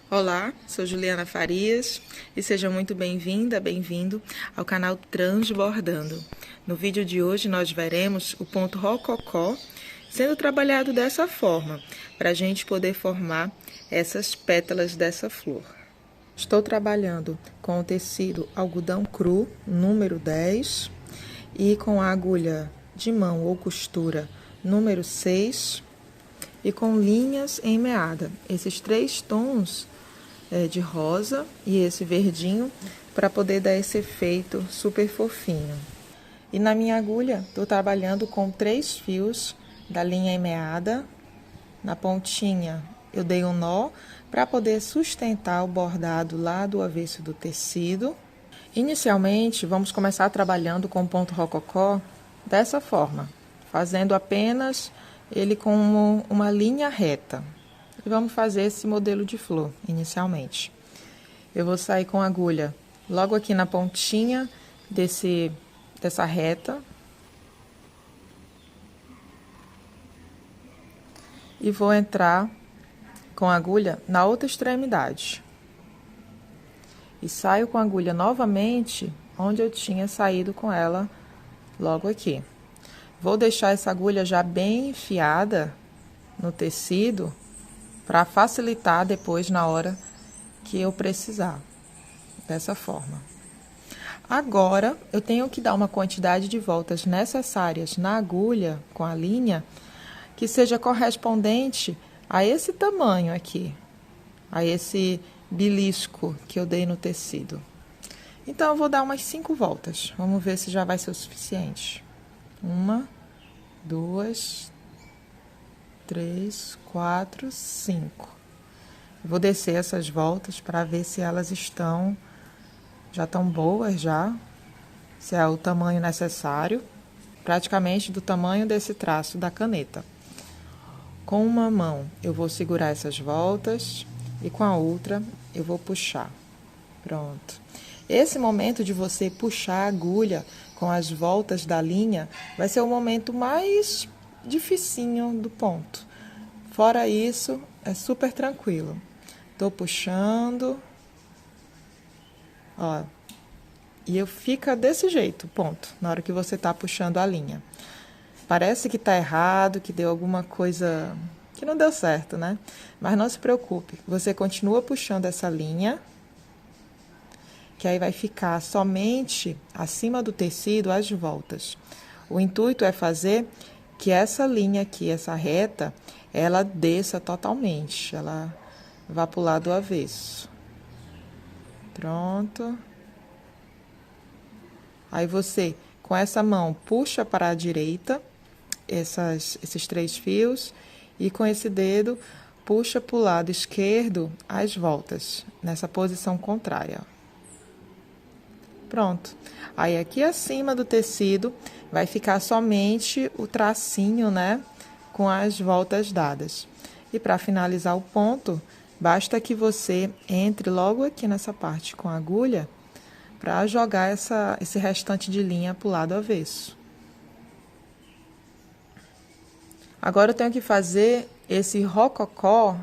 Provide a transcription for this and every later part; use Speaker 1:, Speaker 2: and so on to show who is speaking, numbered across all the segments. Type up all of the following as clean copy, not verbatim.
Speaker 1: Olá, sou Juliana Farias e seja muito bem-vinda, bem-vindo ao canal Transbordando. No vídeo de hoje nós veremos o ponto rococó sendo trabalhado dessa forma, para a gente poder formar essas pétalas dessa flor. Estou trabalhando com o tecido algodão cru, número 10, e com a agulha de mão ou costura, número 6, e com linhas em meada. Esses três tons de rosa e esse verdinho para poder dar esse efeito super fofinho. E na minha agulha estou trabalhando com 3 fios da linha em meada. Na pontinha eu dei um nó para poder sustentar o bordado lá do avesso do tecido. Inicialmente vamos começar trabalhando com o ponto rococó dessa forma, fazendo apenas ele com uma linha reta. E vamos fazer esse modelo de flor inicialmente. Eu vou sair com a agulha logo aqui na pontinha dessa reta. E vou entrar com a agulha na outra extremidade. E saio com a agulha novamente onde eu tinha saído com ela logo aqui. Vou deixar essa agulha já bem enfiada no tecido para facilitar depois na hora que eu precisar, dessa forma. Agora, eu tenho que dar uma quantidade de voltas necessárias na agulha com a linha que seja correspondente a esse tamanho aqui, a esse belisco que eu dei no tecido. Então, eu vou dar umas 5 voltas. Vamos ver se já vai ser o suficiente. 1, 2, 3, 4, 5. Vou descer essas voltas para ver se elas já estão boas já, se é o tamanho necessário, praticamente do tamanho desse traço da caneta. Com uma mão eu vou segurar essas voltas e com a outra eu vou puxar. Pronto. Esse momento de você puxar a agulha com as voltas da linha vai ser o momento mais dificinho do ponto. Fora isso, é super tranquilo. Tô puxando, ó, e eu fica desse jeito, ponto, na hora que você tá puxando a linha. Parece que tá errado, que deu alguma coisa que não deu certo, né? Mas não se preocupe, você continua puxando essa linha, que aí vai ficar somente acima do tecido as voltas. O intuito é fazer que essa linha aqui, essa reta, ela desça totalmente, ela vá para o lado avesso. Pronto. Aí você, com essa mão, puxa para a direita esses 3 fios e com esse dedo puxa para o lado esquerdo as voltas, nessa posição contrária. Pronto. Aí aqui acima do tecido vai ficar somente o tracinho, né, com as voltas dadas. E para finalizar o ponto, basta que você entre logo aqui nessa parte com a agulha para jogar esse restante de linha para o lado avesso. Agora eu tenho que fazer esse rococó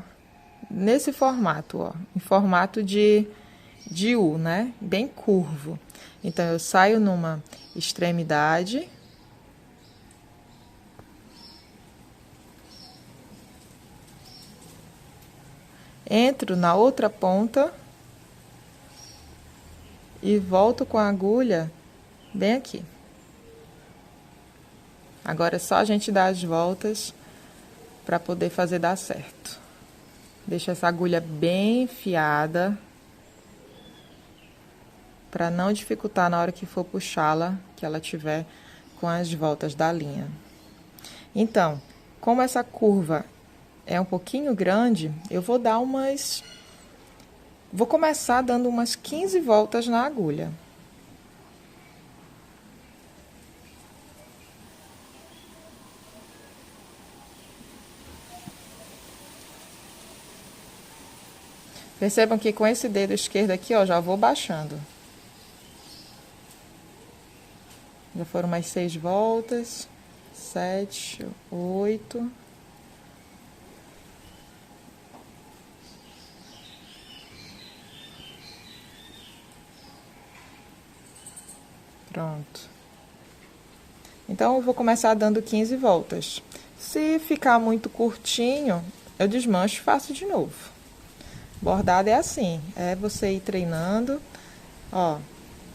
Speaker 1: nesse formato, ó, em formato de U, né? Bem curvo. Então, eu saio numa extremidade. Entro na outra ponta. E volto com a agulha bem aqui. Agora é só a gente dar as voltas para poder fazer dar certo. Deixa essa agulha bem enfiada, para não dificultar na hora que for puxá-la, que ela tiver com as voltas da linha. Então, como essa curva é um pouquinho grande, eu vou dar vou começar dando umas 15 voltas na agulha. Percebam que com esse dedo esquerdo aqui, ó, já vou baixando. Já foram mais 6 voltas, 7, 8, Pronto. Então, eu vou começar dando 15 voltas. Se ficar muito curtinho, eu desmancho e faço de novo. Bordado é assim, é você ir treinando. Ó,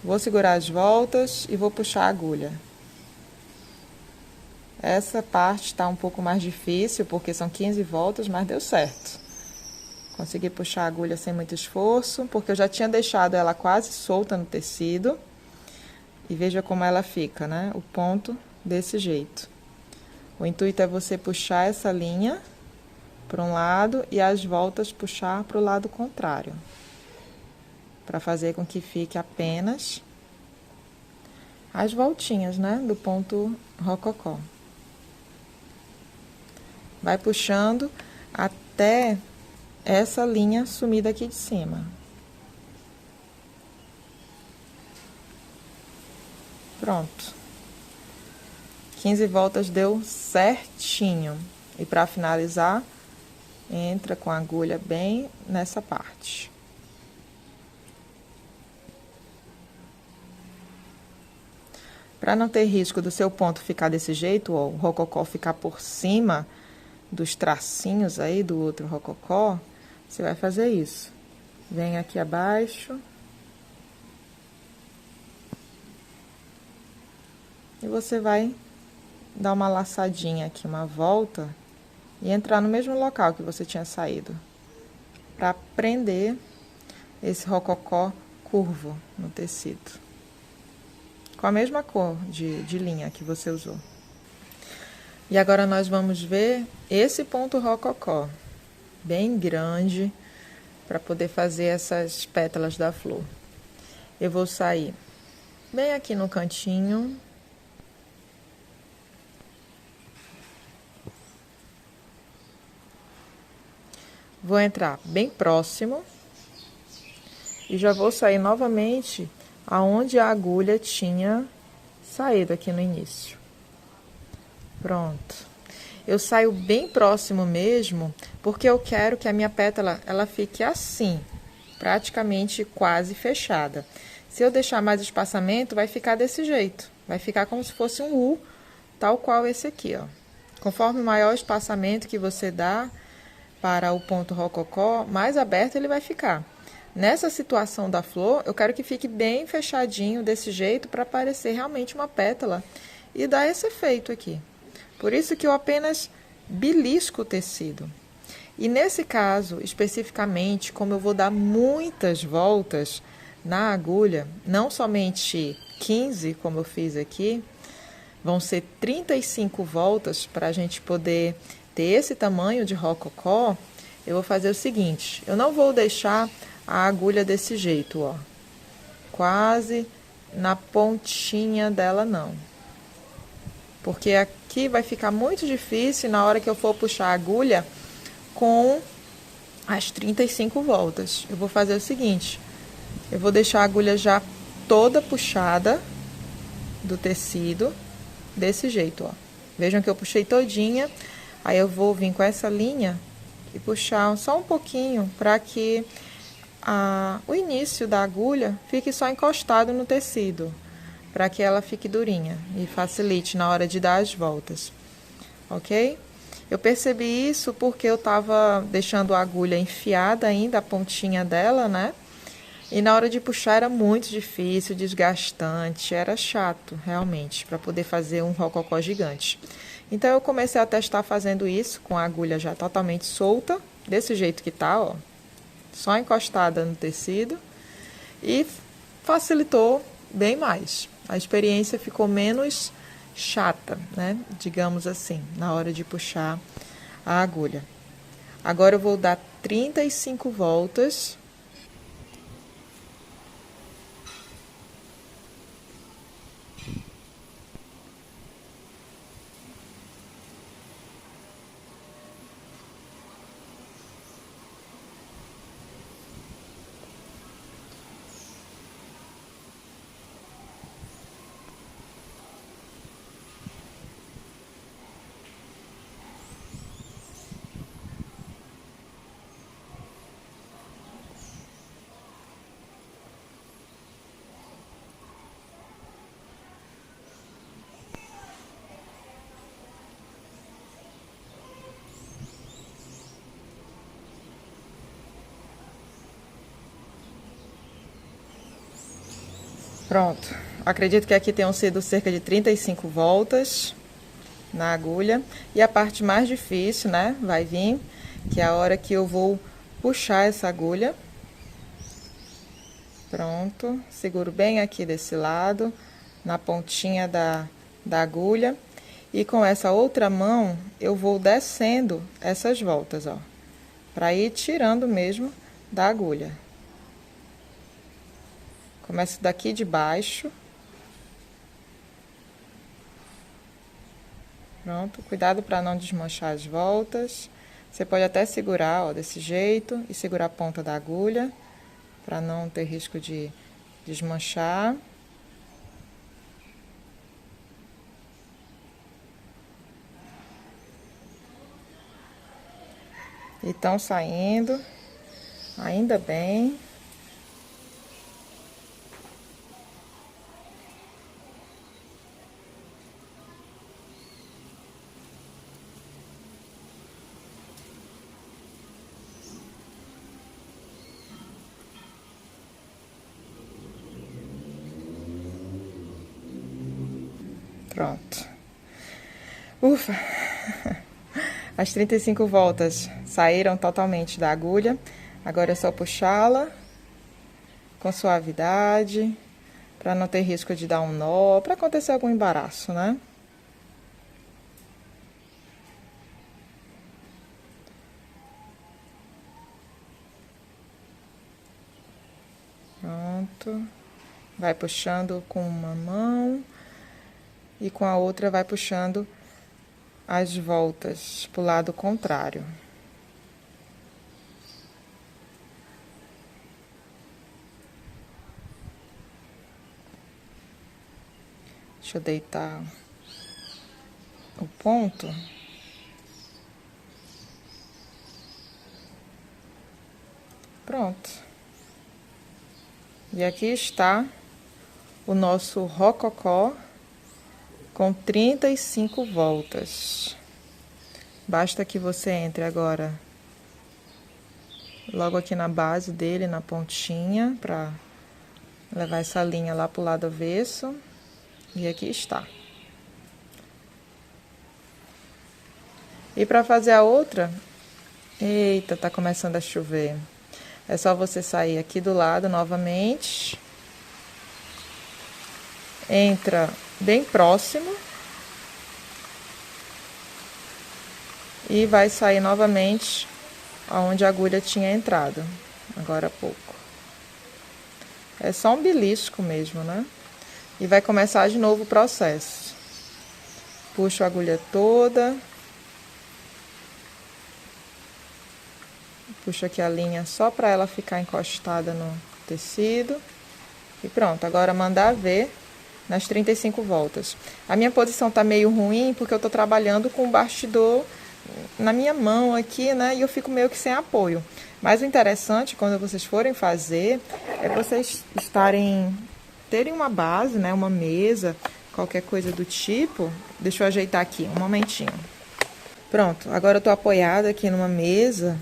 Speaker 1: vou segurar as voltas e vou puxar a agulha. Essa parte tá um pouco mais difícil, porque são 15 voltas, mas deu certo. Consegui puxar a agulha sem muito esforço, porque eu já tinha deixado ela quase solta no tecido. E veja como ela fica, né? O ponto desse jeito. O intuito é você puxar essa linha para um lado e as voltas puxar para o lado contrário, para fazer com que fique apenas as voltinhas, né, do ponto rococó. Vai puxando até essa linha sumir daqui de cima. Pronto. 15 voltas deu certinho. E para finalizar, entra com a agulha bem nessa parte. Para não ter risco do seu ponto ficar desse jeito, ou o rococó ficar por cima dos tracinhos aí do outro rococó, você vai fazer isso. Vem aqui abaixo. E você vai dar uma laçadinha aqui, uma volta, e entrar no mesmo local que você tinha saído, para prender esse rococó curvo no tecido, com a mesma cor de linha que você usou. E agora nós vamos ver esse ponto rococó, bem grande, para poder fazer essas pétalas da flor. Eu vou sair bem aqui no cantinho. Vou entrar bem próximo e já vou sair novamente aonde a agulha tinha saído aqui no início. Pronto. Eu saio bem próximo mesmo, porque eu quero que a minha pétala ela fique assim, praticamente quase fechada. Se eu deixar mais espaçamento, vai ficar desse jeito. Vai ficar como se fosse um U, tal qual esse aqui, ó. Conforme maior o espaçamento que você dá para o ponto rococó, mais aberto ele vai ficar. Nessa situação da flor, eu quero que fique bem fechadinho desse jeito para parecer realmente uma pétala e dar esse efeito aqui. Por isso que eu apenas belisco o tecido. E nesse caso, especificamente, como eu vou dar muitas voltas na agulha, não somente 15, como eu fiz aqui, vão ser 35 voltas para a gente poder ter esse tamanho de rococó. Eu vou fazer o seguinte, eu não vou deixar a agulha desse jeito, ó, quase na pontinha dela não, porque aqui vai ficar muito difícil na hora que eu for puxar a agulha com as 35 voltas. Eu vou fazer o seguinte, eu vou deixar a agulha já toda puxada do tecido, desse jeito, ó. Vejam que eu puxei todinha. Aí eu vou vir com essa linha e puxar só um pouquinho para que o início da agulha fique só encostado no tecido, para que ela fique durinha e facilite na hora de dar as voltas, ok? Eu percebi isso porque eu estava deixando a agulha enfiada ainda, a pontinha dela, né? E na hora de puxar era muito difícil, desgastante, era chato realmente, para poder fazer um rococó gigante. Então, eu comecei a testar fazendo isso com a agulha já totalmente solta, desse jeito que tá, ó. Só encostada no tecido. E facilitou bem mais. A experiência ficou menos chata, né? Digamos assim, na hora de puxar a agulha. Agora, eu vou dar 35 voltas. Pronto, acredito que aqui tenham sido cerca de 35 voltas na agulha. E a parte mais difícil, né, vai vir, que é a hora que eu vou puxar essa agulha. Pronto, seguro bem aqui desse lado, na pontinha da agulha. E com essa outra mão, eu vou descendo essas voltas, ó, para ir tirando mesmo da agulha. Começo daqui de baixo. Pronto, cuidado para não desmanchar as voltas. Você pode até segurar, ó, desse jeito e segurar a ponta da agulha, para não ter risco de desmanchar. E estão saindo, ainda bem. Pronto. Ufa! As 35 voltas saíram totalmente da agulha. Agora é só puxá-la com suavidade, para não ter risco de dar um nó, para acontecer algum embaraço, né? Pronto. Vai puxando com uma mão e com a outra vai puxando as voltas para o lado contrário. Deixa eu deitar o ponto. Pronto. E aqui está o nosso rococó com 35 voltas. Basta que você entre agora logo aqui na base dele, na pontinha, para levar essa linha lá pro lado avesso. E aqui está. E para fazer a outra, eita, tá começando a chover. É só você sair aqui do lado novamente. Entra bem próximo. E vai sair novamente aonde a agulha tinha entrado, agora há pouco. É só um belisco mesmo, né? E vai começar de novo o processo. Puxo a agulha toda. Puxo aqui a linha só para ela ficar encostada no tecido. E pronto, agora mandar ver nas 35 voltas. A minha posição tá meio ruim porque eu tô trabalhando com o bastidor na minha mão aqui, né? E eu fico meio que sem apoio. Mas o interessante, quando vocês forem fazer, é vocês terem uma base, né? Uma mesa, qualquer coisa do tipo. Deixa eu ajeitar aqui, um momentinho. Pronto, agora eu tô apoiada aqui numa mesa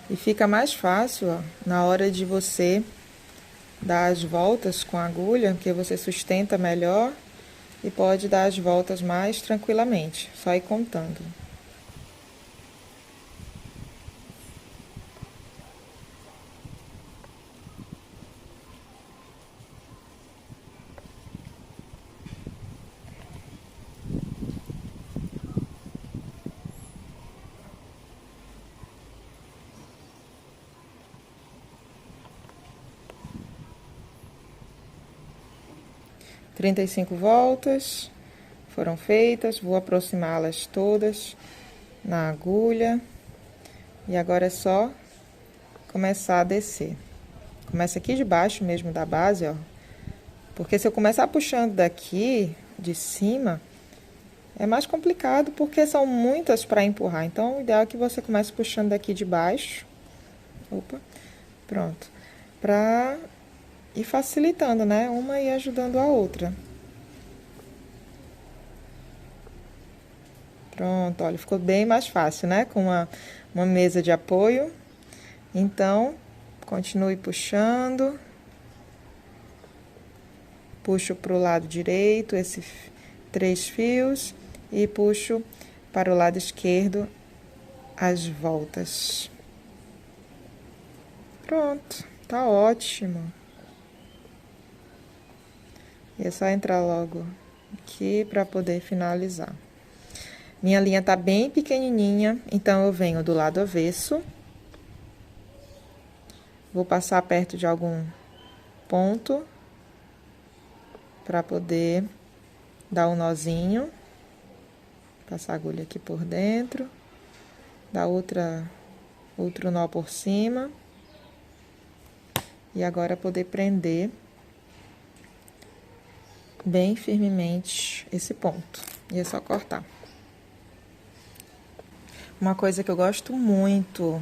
Speaker 1: e fica mais fácil, ó, na hora de você dar as voltas com a agulha, porque você sustenta melhor e pode dar as voltas mais tranquilamente, só ir contando. Trinta e 35 voltas foram feitas, vou aproximá-las todas na agulha. E agora é só começar a descer. Começa aqui de baixo mesmo da base, ó. Porque se eu começar puxando daqui de cima, é mais complicado porque são muitas para empurrar. Então, o ideal é que você comece puxando daqui de baixo. Opa, pronto. Pra ir facilitando, né? Uma e ajudando a outra. Pronto, olha, ficou bem mais fácil, né? Com uma mesa de apoio. Então, continue puxando. puxo para o lado direito esses 3 fios e puxo para o lado esquerdo as voltas. Pronto, tá ótimo. E é só entrar logo aqui para poder finalizar. Minha linha tá bem pequenininha, então eu venho do lado avesso. Vou passar perto de algum ponto para poder dar um nozinho. Passar a agulha aqui por dentro. Dar outro nó por cima. E agora poder prender bem firmemente esse ponto. E é só cortar. Uma coisa que eu gosto muito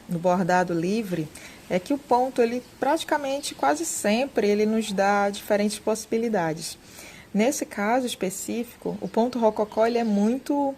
Speaker 1: no bordado livre é que o ponto, ele praticamente quase sempre, ele nos dá diferentes possibilidades. Nesse caso específico, o ponto rococó, ele é muito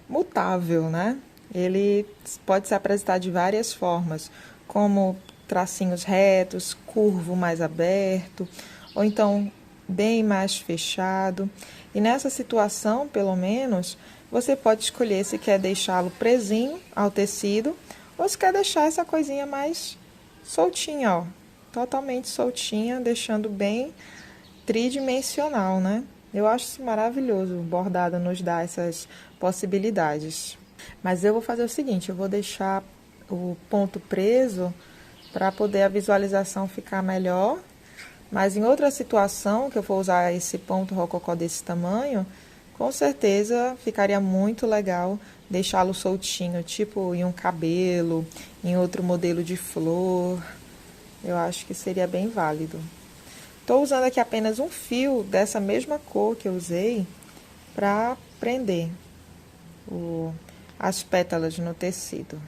Speaker 1: mutável, né? Ele pode se apresentar de várias formas, como tracinhos retos, curvo mais aberto, ou então bem mais fechado. E nessa situação, pelo menos, você pode escolher se quer deixá-lo presinho ao tecido ou se quer deixar essa coisinha mais soltinha, ó. Totalmente soltinha, deixando bem tridimensional, né? Eu acho isso maravilhoso, o bordado nos dá essas possibilidades. Mas eu vou fazer o seguinte, eu vou deixar o ponto preso para poder a visualização ficar melhor. Mas em outra situação que eu for usar esse ponto rococó desse tamanho, com certeza ficaria muito legal deixá-lo soltinho, tipo em um cabelo, em outro modelo de flor. Eu acho que seria bem válido. Estou usando aqui apenas um fio dessa mesma cor que eu usei para prender as pétalas no tecido.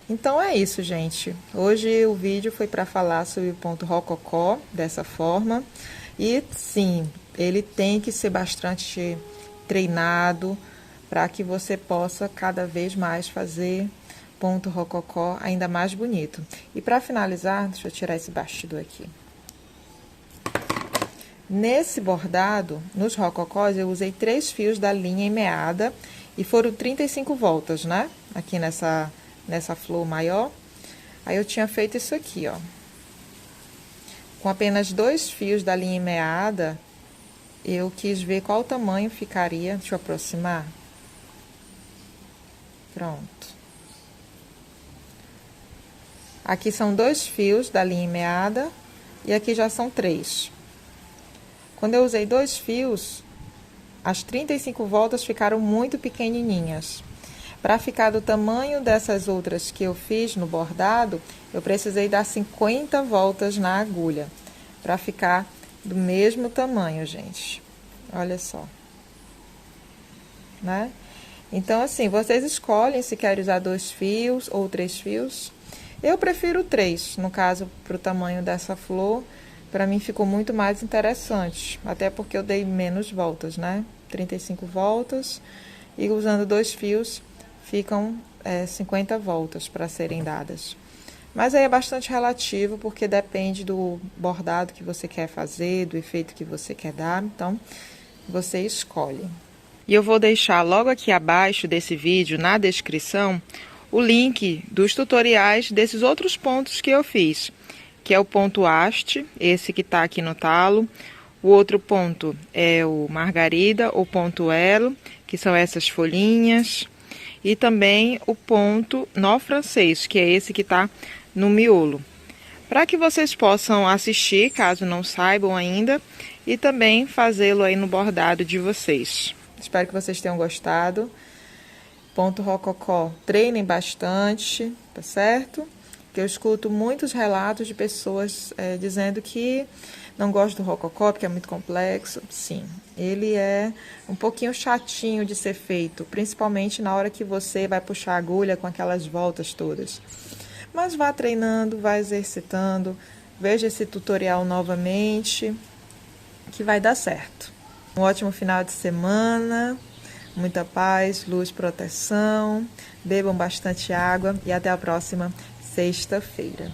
Speaker 1: Então é isso, gente. Hoje o vídeo foi para falar sobre o ponto rococó dessa forma. E sim, ele tem que ser bastante treinado para que você possa cada vez mais fazer ponto rococó ainda mais bonito. E para finalizar, deixa eu tirar esse bastidor aqui. Nesse bordado, nos rococós, eu usei 3 fios da linha em meada e foram 35 voltas, né? Aqui nessa flor maior. Aí eu tinha feito isso aqui, ó. Com apenas 2 fios da linha em meada, eu quis ver qual tamanho ficaria. Deixa eu aproximar. Pronto. Aqui são 2 fios da linha em meada e aqui já são 3. Quando eu usei 2 fios, as 35 voltas ficaram muito pequenininhas. Para ficar do tamanho dessas outras que eu fiz no bordado, eu precisei dar 50 voltas na agulha, para ficar do mesmo tamanho, gente. Olha só. Né? Então, assim, vocês escolhem se querem usar 2 fios ou 3 fios. Eu prefiro 3, no caso, para o tamanho dessa flor. Para mim ficou muito mais interessante, até porque eu dei menos voltas, né? 35 voltas, e usando 2 fios, ficam 50 voltas para serem dadas. Mas aí é bastante relativo, porque depende do bordado que você quer fazer, do efeito que você quer dar, então você escolhe. E eu vou deixar logo aqui abaixo desse vídeo, na descrição, o link dos tutoriais desses outros pontos que eu fiz, que é o ponto haste, esse que tá aqui no talo, O outro ponto é o margarida ou ponto elo, que são essas folhinhas. E também o ponto nó francês, que é esse que está no miolo. Para que vocês possam assistir, caso não saibam ainda, e também fazê-lo aí no bordado de vocês. Espero que vocês tenham gostado. Ponto rococó, treinem bastante, tá certo? Que eu escuto muitos relatos de pessoas dizendo que não gostam do rococó porque é muito complexo. Sim, ele é um pouquinho chatinho de ser feito, principalmente na hora que você vai puxar a agulha com aquelas voltas todas. Mas vá treinando, vá exercitando, veja esse tutorial novamente, que vai dar certo. Um ótimo final de semana, muita paz, luz, proteção, bebam bastante água e até a próxima sexta-feira.